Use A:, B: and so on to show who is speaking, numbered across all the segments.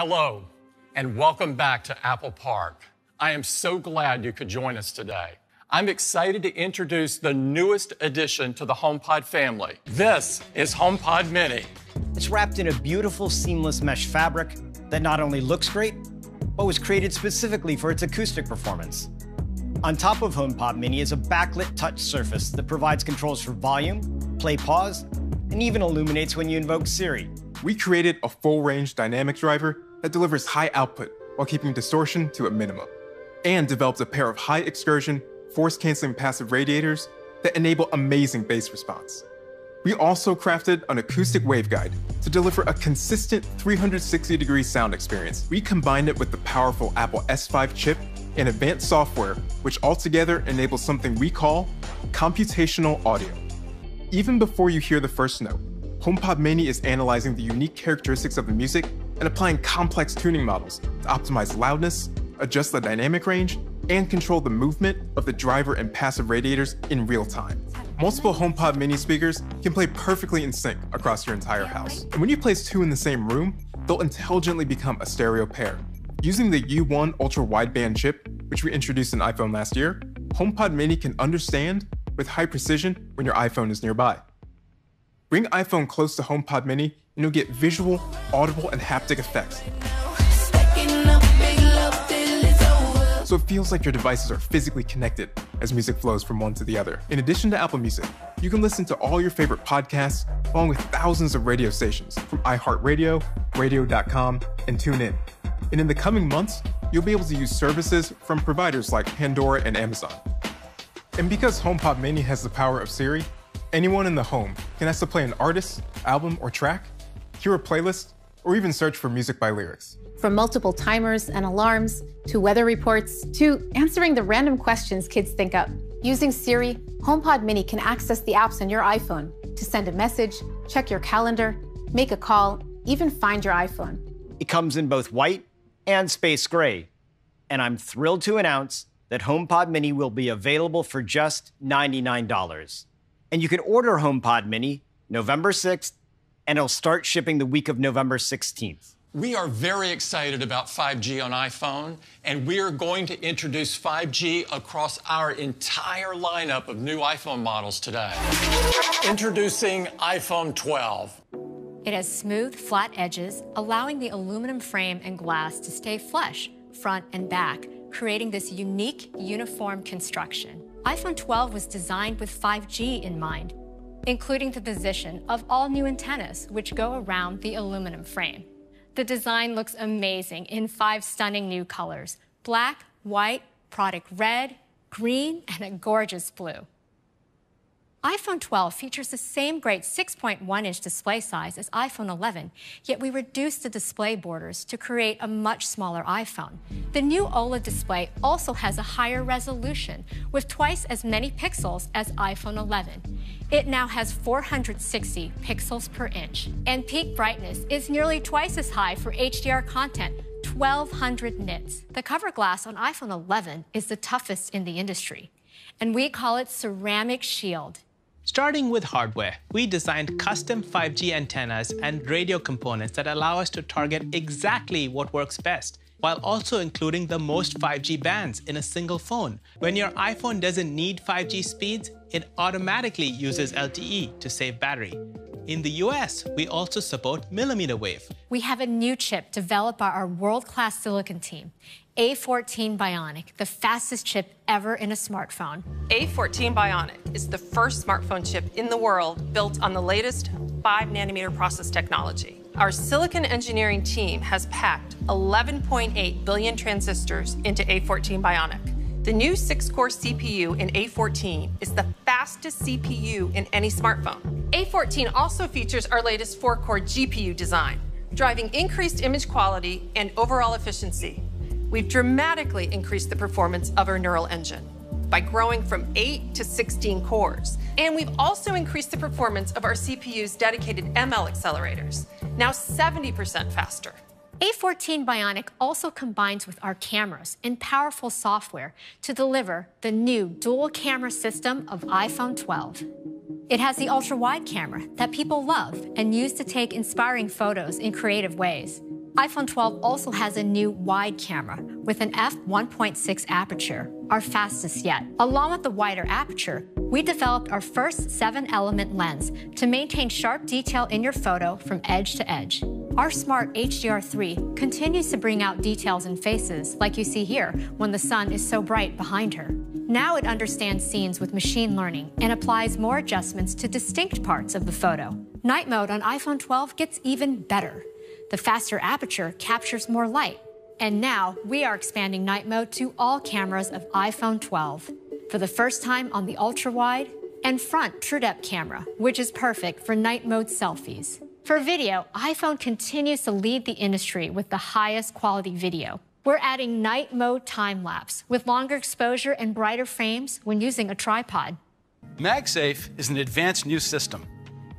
A: Hello, and welcome back to Apple Park. I am so glad you could join us today. I'm excited to introduce the newest addition to the HomePod family. This is HomePod Mini.
B: It's wrapped in a beautiful, seamless mesh fabric that not only looks great, but was created specifically for its acoustic performance. On top of HomePod Mini is a backlit touch surface that provides controls for volume, play, pause, and even illuminates when you invoke Siri.
C: We created a full-range dynamic driver that delivers high output while keeping distortion to a minimum, and developed a pair of high excursion, force-canceling passive radiators that enable amazing bass response. We also crafted an acoustic waveguide to deliver a consistent 360-degree sound experience. We combined it with the powerful Apple S5 chip and advanced software, which altogether enables something we call computational audio. Even before you hear the first note, HomePod Mini is analyzing the unique characteristics of the music and applying complex tuning models to optimize loudness, adjust the dynamic range, and control the movement of the driver and passive radiators in real time. Multiple HomePod Mini speakers can play perfectly in sync across your entire house. And when you place two in the same room, they'll intelligently become a stereo pair. Using the U1 ultra-wideband chip, which we introduced in iPhone last year, HomePod Mini can understand with high precision when your iPhone is nearby. Bring iPhone close to HomePod Mini and you'll get visual, audible, and haptic effects. So it feels like your devices are physically connected as music flows from one to the other. In addition to Apple Music, you can listen to all your favorite podcasts along with thousands of radio stations from iHeartRadio, Radio.com, and TuneIn. And in the coming months, you'll be able to use services from providers like Pandora and Amazon. And because HomePod Mini has the power of Siri, anyone in the home can ask to play an artist, album, or track, hear a playlist, or even search for music by lyrics.
D: From multiple timers and alarms, to weather reports, to answering the random questions kids think up. Using Siri, HomePod Mini can access the apps on your iPhone to send a message, check your calendar, make a call, even find your iPhone.
B: It comes in both white and space gray. And I'm thrilled to announce that HomePod Mini will be available for just $99. And you can order HomePod Mini November 6th, and it'll start shipping the week of November 16th.
A: We are very excited about 5G on iPhone, and we are going to introduce 5G across our entire lineup of new iPhone models today. Introducing iPhone 12.
E: It has smooth, flat edges, allowing the aluminum frame and glass to stay flush, front and back, creating this unique, uniform construction. iPhone 12 was designed with 5G in mind, including the position of all new antennas, which go around the aluminum frame. The design looks amazing in 5 stunning new colors: black, white, product red, green, and a gorgeous blue. iPhone 12 features the same great 6.1-inch display size as iPhone 11, yet we reduced the display borders to create a much smaller iPhone. The new OLED display also has a higher resolution, with twice as many pixels as iPhone 11. It now has 460 pixels per inch, and peak brightness is nearly twice as high for HDR content, 1,200 nits. The cover glass on iPhone 11 is the toughest in the industry, and we call it Ceramic Shield.
F: Starting with hardware, we designed custom 5G antennas and radio components that allow us to target exactly what works best, while also including the most 5G bands in a single phone. When your iPhone doesn't need 5G speeds, it automatically uses LTE to save battery. In the US, we also support millimeter wave.
E: We have a new chip developed by our world-class silicon team, A14 Bionic, the fastest chip ever in a smartphone.
G: A14 Bionic is the first smartphone chip in the world built on the latest 5-nanometer process technology. Our silicon engineering team has packed 11.8 billion transistors into A14 Bionic. The new 6-core CPU in A14 is the fastest CPU in any smartphone. A14 also features our latest 4-core GPU design, driving increased image quality and overall efficiency. We've dramatically increased the performance of our neural engine by growing from 8 to 16 cores. And we've also increased the performance of our CPU's dedicated ML accelerators, now 70% faster.
E: A14 Bionic also combines with our cameras and powerful software to deliver the new dual camera system of iPhone 12. It has the ultra-wide camera that people love and use to take inspiring photos in creative ways. iPhone 12 also has a new wide camera with an f1.6 aperture, our fastest yet. Along with the wider aperture, we developed our first 7-element lens to maintain sharp detail in your photo from edge to edge. Our smart HDR3 continues to bring out details in faces, like you see here, when the sun is so bright behind her. Now it understands scenes with machine learning and applies more adjustments to distinct parts of the photo. Night mode on iPhone 12 gets even better. The faster aperture captures more light. And now we are expanding night mode to all cameras of iPhone 12. For the first time on the ultra-wide and front true-depth camera, which is perfect for night mode selfies. For video, iPhone continues to lead the industry with the highest quality video. We're adding night mode time-lapse with longer exposure and brighter frames when using a tripod.
H: MagSafe is an advanced new system.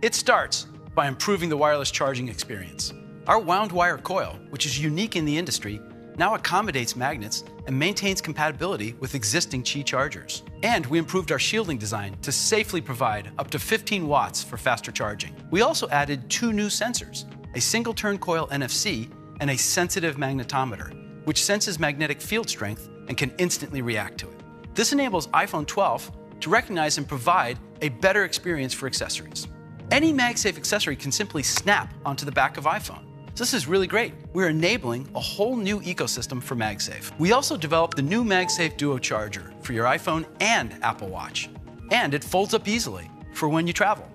H: It starts by improving the wireless charging experience. Our wound wire coil, which is unique in the industry, now accommodates magnets and maintains compatibility with existing Qi chargers. And we improved our shielding design to safely provide up to 15 watts for faster charging. We also added 2 new sensors, a single-turn coil NFC and a sensitive magnetometer, which senses magnetic field strength and can instantly react to it. This enables iPhone 12 to recognize and provide a better experience for accessories. Any MagSafe accessory can simply snap onto the back of iPhone. So this is really great. We're enabling a whole new ecosystem for MagSafe. We also developed the new MagSafe Duo charger for your iPhone and Apple Watch. And it folds up easily for when you travel.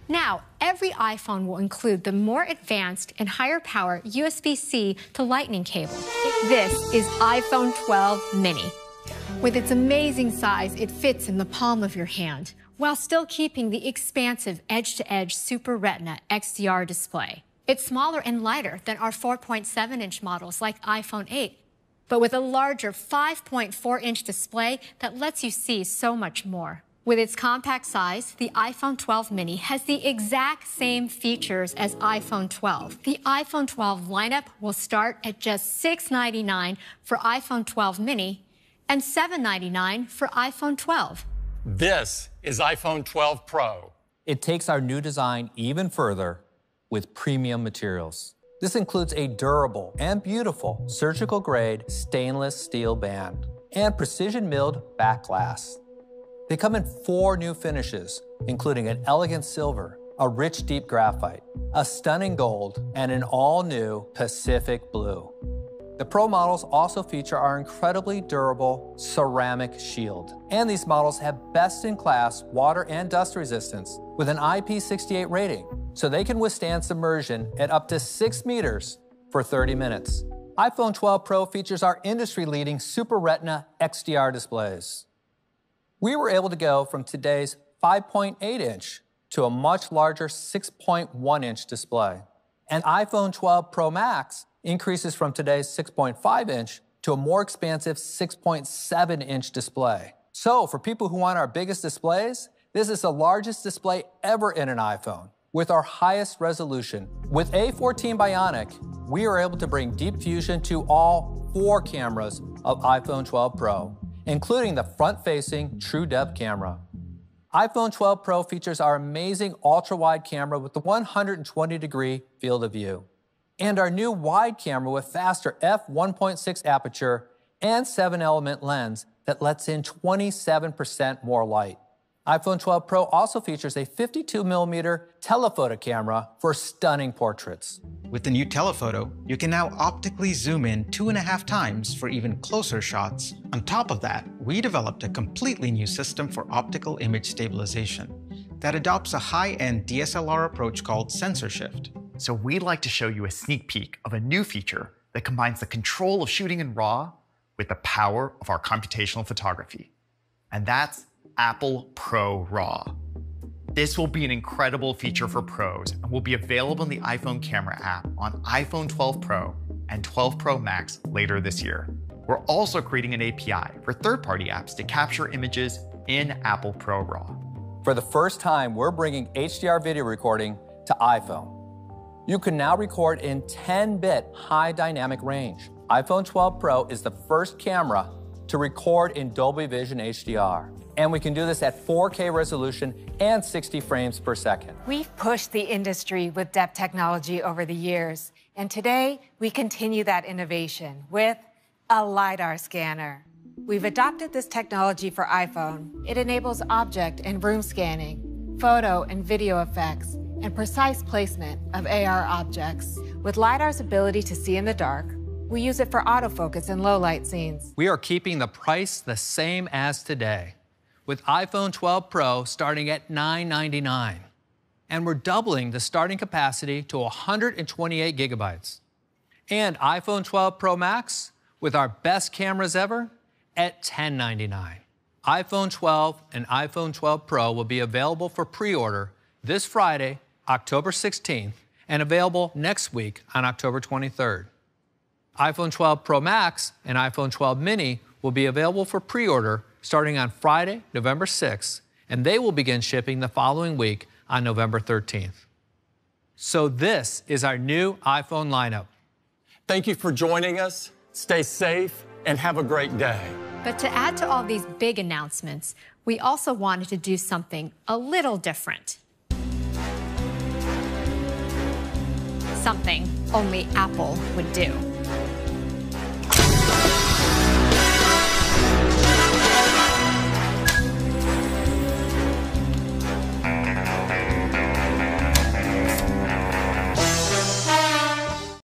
E: Now, every iPhone will include the more advanced and higher power USB-C to Lightning cable. This is iPhone 12 mini. With its amazing size, it fits in the palm of your hand, while still keeping the expansive edge-to-edge Super Retina XDR display. It's smaller and lighter than our 4.7-inch models like iPhone 8, but with a larger 5.4-inch display that lets you see so much more. With its compact size, the iPhone 12 mini has the exact same features as iPhone 12. The iPhone 12 lineup will start at just $699 for iPhone 12 mini and $799 for iPhone 12.
A: This is iPhone 12 Pro.
I: It takes our new design even further with premium materials. This includes a durable and beautiful surgical-grade stainless steel band and precision-milled back glass. They come in 4 new finishes, including an elegant silver, a rich deep graphite, a stunning gold, and an all-new Pacific blue. The Pro models also feature our incredibly durable ceramic shield. And these models have best-in-class water and dust resistance with an IP68 rating, so they can withstand submersion at up to 6 meters for 30 minutes. iPhone 12 Pro features our industry-leading Super Retina XDR displays. We were able to go from today's 5.8-inch to a much larger 6.1-inch display. And iPhone 12 Pro Max increases from today's 6.5-inch to a more expansive 6.7-inch display. So for people who want our biggest displays, this is the largest display ever in an iPhone, with our highest resolution. With A14 Bionic, we are able to bring deep fusion to all 4 cameras of iPhone 12 Pro, including the front-facing True Depth camera. iPhone 12 Pro features our amazing ultra-wide camera with the 120-degree field of view, and our new wide camera with faster f1.6 aperture and 7-element lens that lets in 27% more light. iPhone 12 Pro also features a 52mm telephoto camera for stunning portraits.
J: With the new telephoto, you can now optically zoom in 2.5 times for even closer shots. On top of that, we developed a completely new system for optical image stabilization that adopts a high-end DSLR approach called sensor shift.
K: So we'd like to show you a sneak peek of a new feature that combines the control of shooting in RAW with the power of our computational photography. And that's Apple Pro RAW. This will be an incredible feature for pros and will be available in the iPhone camera app on iPhone 12 Pro and 12 Pro Max later this year. We're also creating an API for third-party apps to capture images in Apple Pro RAW.
I: For the first time, we're bringing HDR video recording to iPhone. You can now record in 10-bit high dynamic range. iPhone 12 Pro is the first camera to record in Dolby Vision HDR. And we can do this at 4K resolution and 60 frames per second.
L: We've pushed the industry with depth technology over the years, And today, we continue that innovation with a LiDAR scanner. We've adopted this technology for iPhone. It enables object and room scanning, photo and video effects, and precise placement of AR objects. With LiDAR's ability to see in the dark, we use it for autofocus in low-light scenes.
I: We are keeping the price the same as today, with iPhone 12 Pro starting at $999. And we're doubling the starting capacity to 128 gigabytes. And iPhone 12 Pro Max, with our best cameras ever, at $1099. iPhone 12 and iPhone 12 Pro will be available for pre-order this Friday, October 16th, and available next week on October 23rd. iPhone 12 Pro Max and iPhone 12 Mini will be available for pre-order starting on Friday, November 6th, and they will begin shipping the following week on November 13th. So this is our new iPhone lineup.
A: Thank you for joining us. Stay safe and have a great day.
E: But to add to all these big announcements, we also wanted to do something a little different. Something only Apple would do.